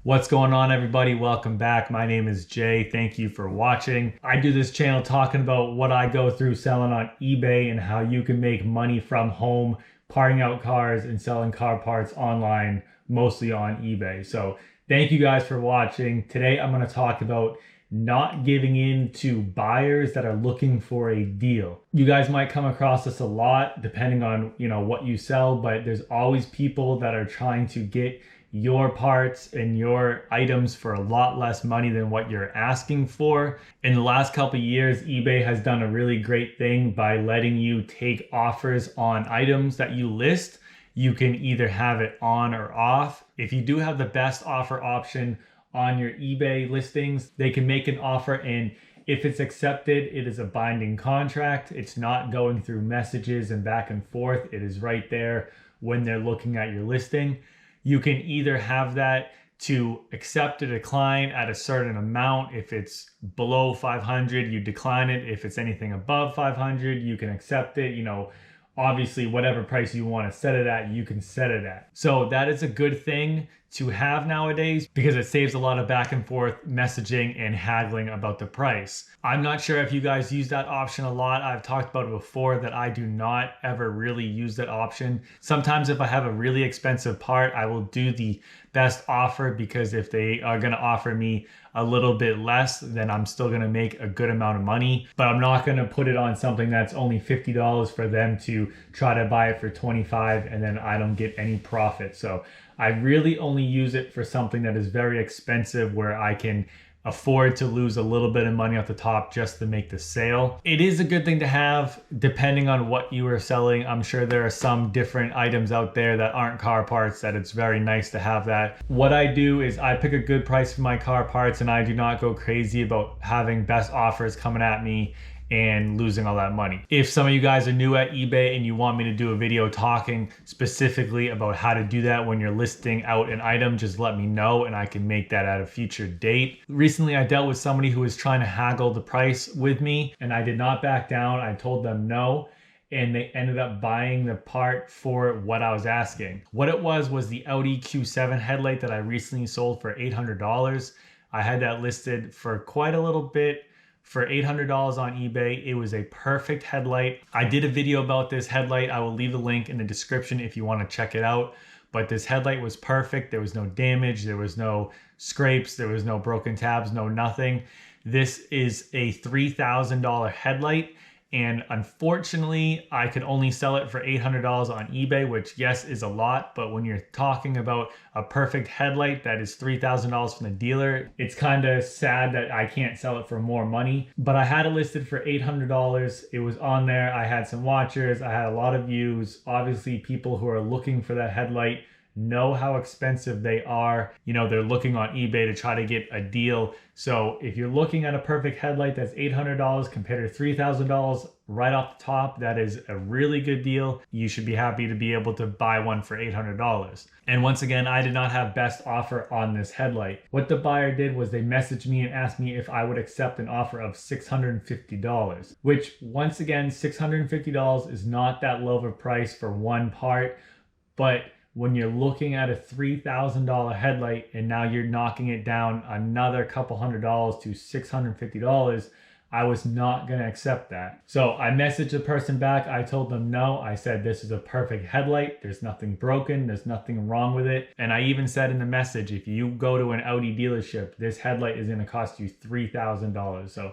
What's going on, everybody? Welcome back. My name is Jay. Thank you for watching. I do this channel talking about what I go through selling on eBay and how you can make money from home, parting out cars and selling car parts online, mostly on eBay. So thank you guys for watching. Today I'm going to talk about not giving in to buyers that are looking for a deal. You guys might come across this a lot depending on, what you sell, but there's always people that are trying to get your parts and your items for a lot less money than what you're asking for. In the last couple of years, eBay has done a really great thing by letting you take offers on items that you list. You can either have it on or off. If you do have the best offer option on your eBay listings, they can make an offer, and if it's accepted, it is a binding contract. It's not going through messages and back and forth. It is right there when they're looking at your listing. You can either have that to accept or decline at a certain amount. If it's below 500, you decline it. If it's anything above 500, you can accept it. Obviously, whatever price you want to set it at, you can set it at. So that is a good thing to have nowadays because it saves a lot of back and forth messaging and haggling about the price. I'm not sure if you guys use that option a lot. I've talked about it before that I do not ever really use that option. Sometimes if I have a really expensive part, I will do the best offer, because if they are going to offer me a little bit less, then I'm still going to make a good amount of money. But I'm not going to put it on something that's only $50 for them to try to buy it for $25 and then I don't get any profit. So I really only use it for something that is very expensive where I can afford to lose a little bit of money off the top just to make the sale. It is a good thing to have depending on what you are selling. I'm sure there are some different items out there that aren't car parts that it's very nice to have that. What I do is I pick a good price for my car parts, and I do not go crazy about having best offers coming at me and losing all that money. If some of you guys are new at eBay and you want me to do a video talking specifically about how to do that when you're listing out an item, just let me know and I can make that at a future date. Recently, I dealt with somebody who was trying to haggle the price with me, and I did not back down. I told them no, and they ended up buying the part for what I was asking. What it was the Audi Q7 headlight that I recently sold for $800. I had that listed for quite a little bit for $800 on eBay. It was a perfect headlight. I did a video about this headlight. I will leave the link in the description if you want to check it out. But this headlight was perfect. There was no damage. There was no scrapes. There was no broken tabs, no nothing. This is a $3,000 headlight. And unfortunately, I could only sell it for $800 on eBay, which yes, is a lot. But when you're talking about a perfect headlight that is $3,000 from the dealer, it's kind of sad that I can't sell it for more money. But I had it listed for $800. It was on there. I had some watchers. I had a lot of views. Obviously, people who are looking for that headlight know how expensive they are. They're looking on eBay to try to get a deal. So if you're looking at a perfect headlight that's $800 compared to $3,000 right off the top, that is a really good deal. You should be happy to be able to buy one for $800. And once again, I did not have best offer on this headlight. What the buyer did was they messaged me and asked me if I would accept an offer of $650, which once again, $650 is not that low of a price for one part, but when you're looking at a $3,000 headlight and now you're knocking it down another couple $100 to $650, I was not going to accept that. So I messaged the person back. I told them no. I said, this is a perfect headlight. There's nothing broken. There's nothing wrong with it. And I even said in the message, if you go to an Audi dealership, this headlight is going to cost you $3,000. So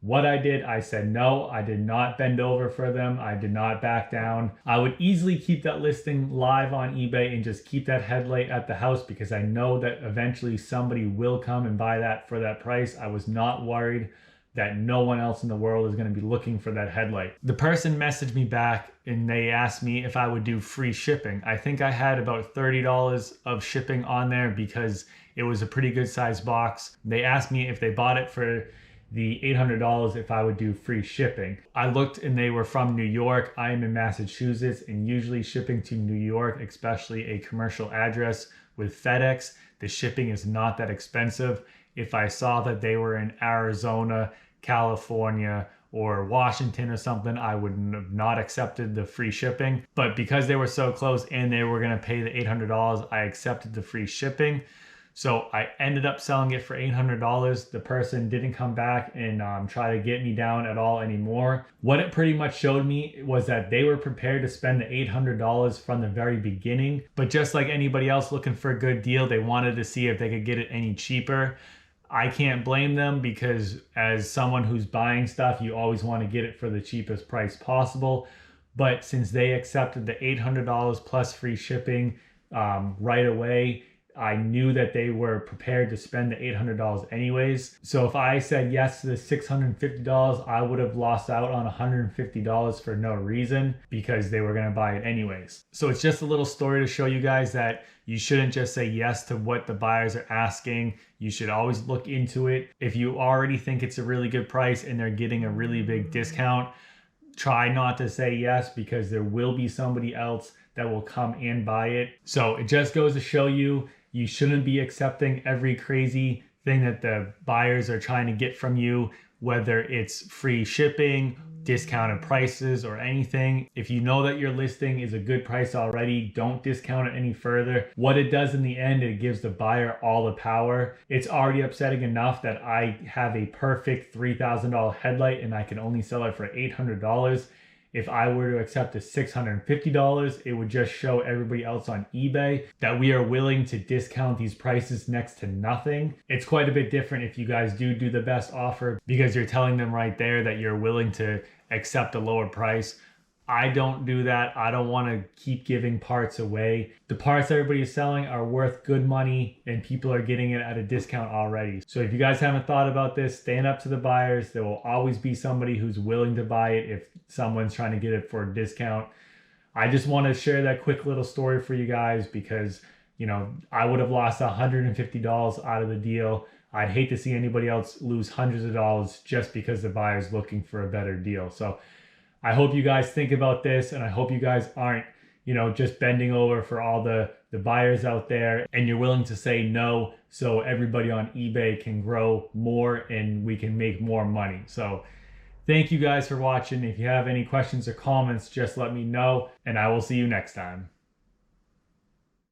what I did, I said no. I did not bend over for them. I did not back down. I would easily keep that listing live on eBay and just keep that headlight at the house because I know that eventually somebody will come and buy that for that price. I was not worried that no one else in the world is going to be looking for that headlight. The person messaged me back and they asked me if I would do free shipping. I think I had about $30 of shipping on there because it was a pretty good size box. They asked me if they bought it for the $800 if I would do free shipping. I looked and they were from New York. I am in Massachusetts, and usually shipping to New York, especially a commercial address with FedEx, the shipping is not that expensive. If I saw that they were in Arizona, California, or Washington or something, I would have not accepted the free shipping. But because they were so close and they were going to pay the $800, I accepted the free shipping. So I ended up selling it for $800. The person didn't come back and try to get me down at all anymore. What it pretty much showed me was that they were prepared to spend the $800 from the very beginning. But just like anybody else looking for a good deal, they wanted to see if they could get it any cheaper. I can't blame them, because as someone who's buying stuff, you always want to get it for the cheapest price possible. But since they accepted the $800 plus free shipping right away, I knew that they were prepared to spend the $800 anyways. So if I said yes to the $650, I would have lost out on $150 for no reason, because they were going to buy it anyways. So it's just a little story to show you guys that you shouldn't just say yes to what the buyers are asking. You should always look into it. If you already think it's a really good price and they're getting a really big discount, try not to say yes, because there will be somebody else that will come and buy it. So it just goes to show you, you shouldn't be accepting every crazy thing that the buyers are trying to get from you, whether it's free shipping, discounted prices, or anything. If you know that your listing is a good price already, don't discount it any further. What it does in the end, it gives the buyer all the power. It's already upsetting enough that I have a perfect $3,000 headlight and I can only sell it for $800. If I were to accept the $650, it would just show everybody else on eBay that we are willing to discount these prices next to nothing. It's quite a bit different if you guys do the best offer, because you're telling them right there that you're willing to accept a lower price. I don't do that. I don't want to keep giving parts away. The parts everybody is selling are worth good money, and people are getting it at a discount already. So if you guys haven't thought about this, stand up to the buyers. There will always be somebody who's willing to buy it if someone's trying to get it for a discount. I just want to share that quick little story for you guys, because, you know, I would have lost $150 out of the deal. I'd hate to see anybody else lose hundreds of dollars just because the buyer's looking for a better deal. So I hope you guys think about this, and I hope you guys aren't, you know, just bending over for all the buyers out there, and you're willing to say no so everybody on eBay can grow more and we can make more money. So thank you guys for watching. If you have any questions or comments, just let me know, and I will see you next time.